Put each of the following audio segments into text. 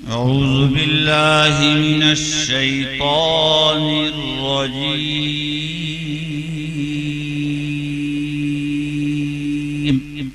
أعوذ بالله من الشيطان الرجيم.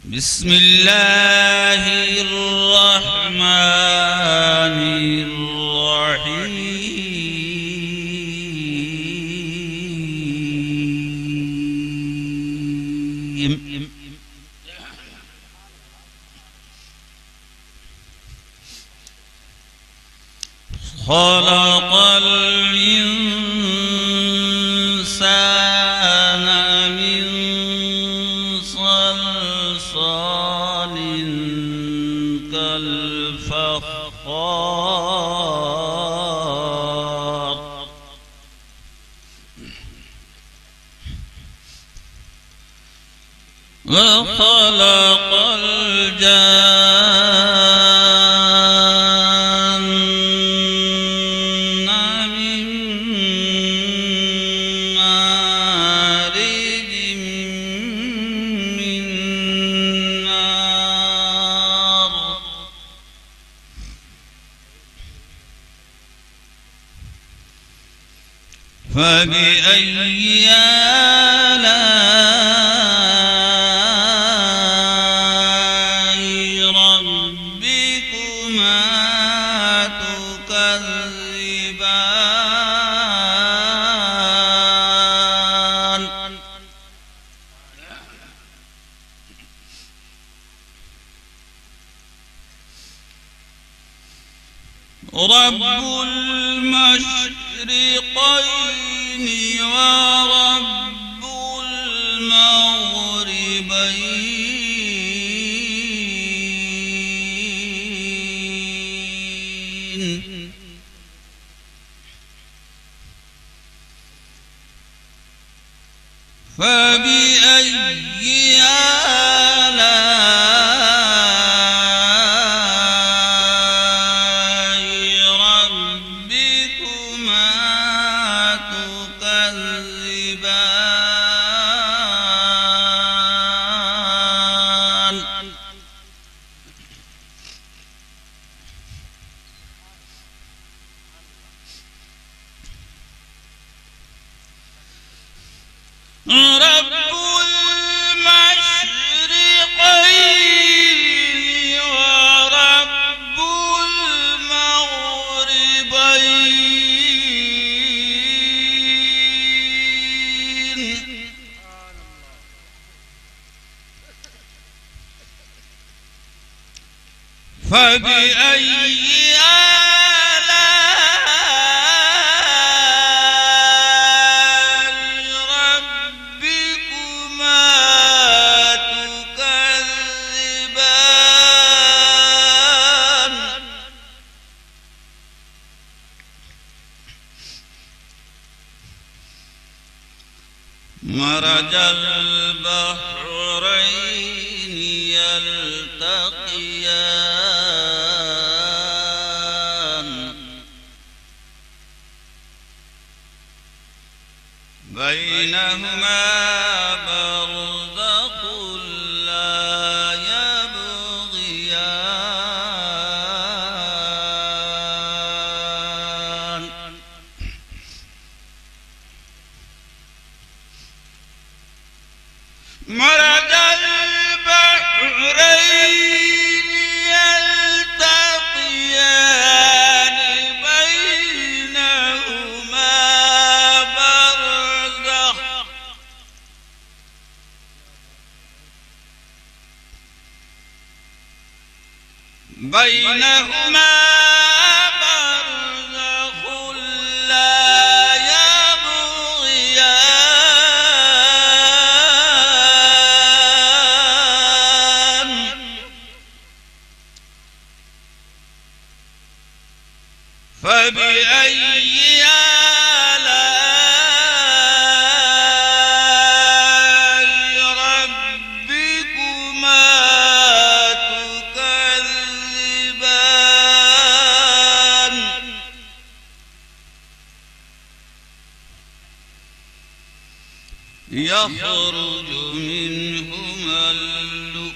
بسم الله الرحمن الرحيم. خلق الإنسان من صلصال كالفخار وخلق الجان من مارج من نار فبأي آلاء ربكما تكذبان رب المشرقين ورب المغربين فبأي آلاء ربكما تكذبان رب المشرقين ورب المغربين فبأي مرج البحرين يلتقيان بينهما برزخ لا يبغيان مرج البحرين يلتقيان بينهما برزخ لا يبغيان فبأي آلاء ربكما تكذبان يخرج منهما اللؤلؤ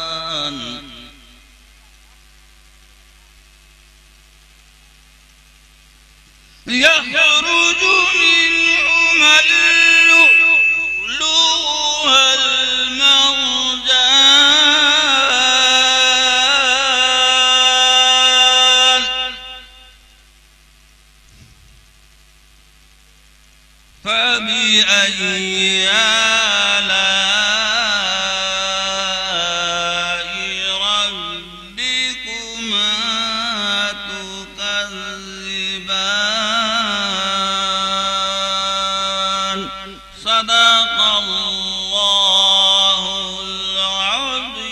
والمرجان يخرج منهما اللؤلؤ والمرجان فبأي آلاء ربكما تكذبان صدق الله العظيم.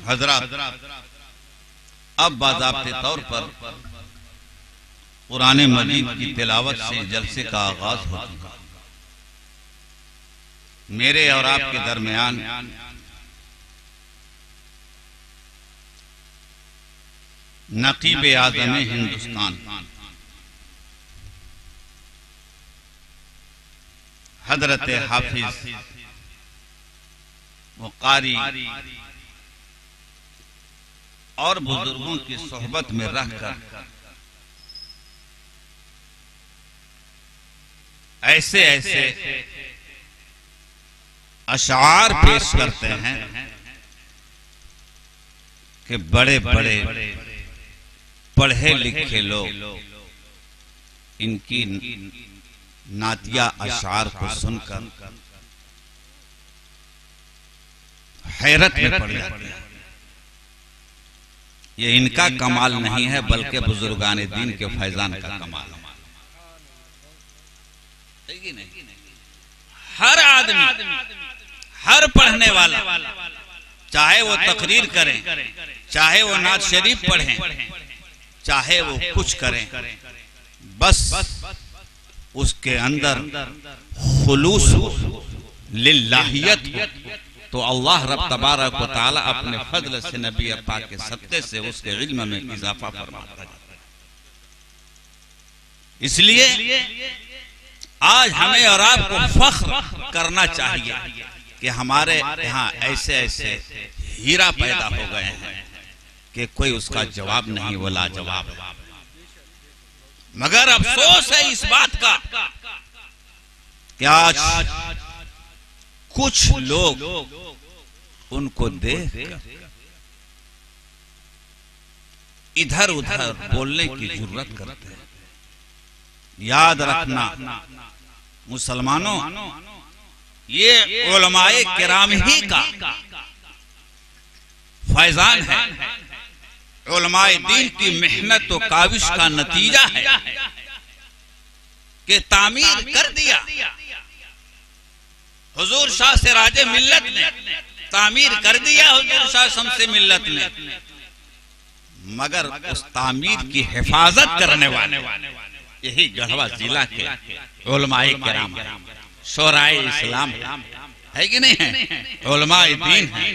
حضرات، اب باضابطے طور پر قرآن مجید کی تلاوت سے جلسے کا آغاز ہو چکا. میرے اور آپ کے درمیان نقیب اعظم ہندوستان حضرت حافظ و قاری اور بزرگوں کی صحبت میں رہ کر ایسے ایسے اشعار پیش کرتے ہیں کہ بڑے بڑے پڑھے لکھے لوگ ان کی نعتیہ اشعار کو سن کر حیرت میں پڑ جاتے ہیں. یہ ان کا کمال نہیں ہے بلکہ بزرگان دین کے فیضان کا کمال ہے. ہر آدمی، ہر پڑھنے والا، چاہے وہ تقریر کریں، چاہے وہ نعت شریف پڑھیں، چاہے وہ کچھ کریں، بس اس کے اندر خلوص للہیت تو اللہ رب تبارک و تعالی اپنے فضل سے نبی پاک کے صدقے سے اس کے علم میں اضافہ فرماتا ہے. اس لیے آج ہمیں اور آپ کو فخر کرنا چاہیے کہ ہمارے یہاں ایسے ایسے ہیرا پیدا ہو گئے ہیں کہ کوئی اس کا جواب نہیں، وہ لاجواب ہے. مگر افسوس ہے اس بات کا کہ آج کچھ لوگ ان کو دیکھ کر ادھر ادھر بولنے کی جرات کرتے ہیں. یاد رکھنا مسلمانوں، یہ علماء کرام ہی کا فیضان ہے، علماء دین کی محنت و کاوش کا نتیجہ ہے کہ تعمیر کر دیا. حضور شاہ سراج ملت نے تعمیر کر دیا، حضور شاہ شمس ملت نے، مگر اس تعمیر کی حفاظت کرنے والے یہی گڑھوا ضلع کے علماء کرام شورائے اسلام ہے کہ نہیں ہے، علماء دین ہیں.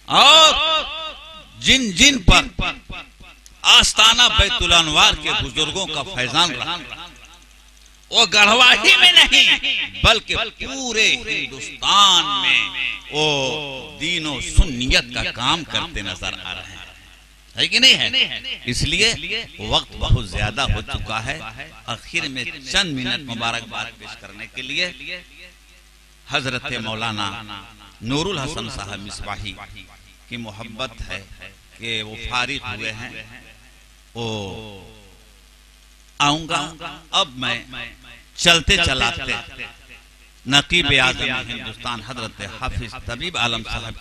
اور جن جن پر آستانہ بیت الانوار کے بزرگوں کا فیضان رہا، وہ گڑھوا ہی میں نہیں بلکہ پورے ہندوستان میں وہ دین و سنیت کا کام کرتے نظر آ رہے ہیں، ہے کہ نہیں ہے. اس لیے وقت بہت زیادہ ہو چکا ہے. آخر میں چند منٹ مبارکباد پیش کرنے کے لیے حضرت مولانا نور الحسن صاحب مصباحی کی محبت ہے کہ وہ فارغ ہوئے ہیں، وہ آؤں گا. اب میں چلتے چلاتے نقیب اعظم ہندوستان حضرت حافظ طبیب عالم صاحب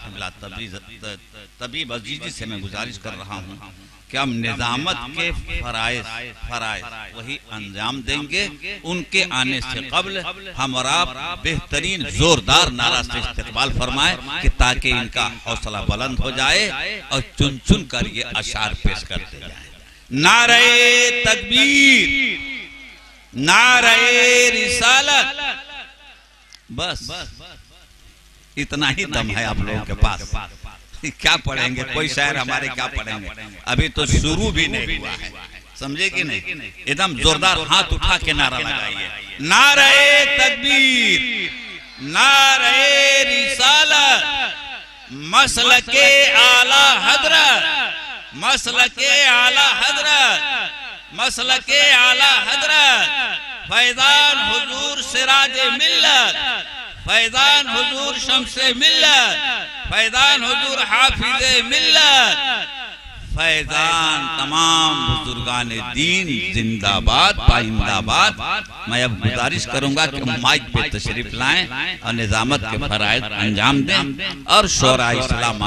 طبیب عزیزی سے میں گزارش کر رہا ہوں کہ ہم نظامت کے فرائض وہی انجام دیں گے. ان کے آنے سے قبل ہم اور آپ بہترین زوردار نعرہ سے استقبال فرمائیں کہ تاکہ ان کا حوصلہ بلند ہو جائے اور چن چن کر یہ اشعار پیش کرتے جائیں. نعرہ تکبیر، نعرہ رسالت، بس اتنا ہی دم ہے آپ لوگوں کے پاس. کیا پڑھیں گے؟ کوئی شاعر ہمارے کیا پڑھیں گے؟ ابھی تو شروع بھی نہیں ہوا ہے، سمجھے کہ نہیں؟ ادھم زوردار ہاتھ اٹھا کے نعرہ لگائیے، نعرہ تکبیر، نعرہ رسالت، مسلک اعلی حضرت، مسلک اعلی حضرت، مسلک اعلی حضرت، فیضان حضور سراج ملت، فیضان حضور شمس ملت، فیضان حضور حافظ ملت، فیضان تمام بزرگان دین زندہ باد پائندہ آباد۔ میں اب گزارش کروں گا کہ مائک پہ تشریف لائیں اور نظامت کے فرائض انجام دیں اور شورا اسلام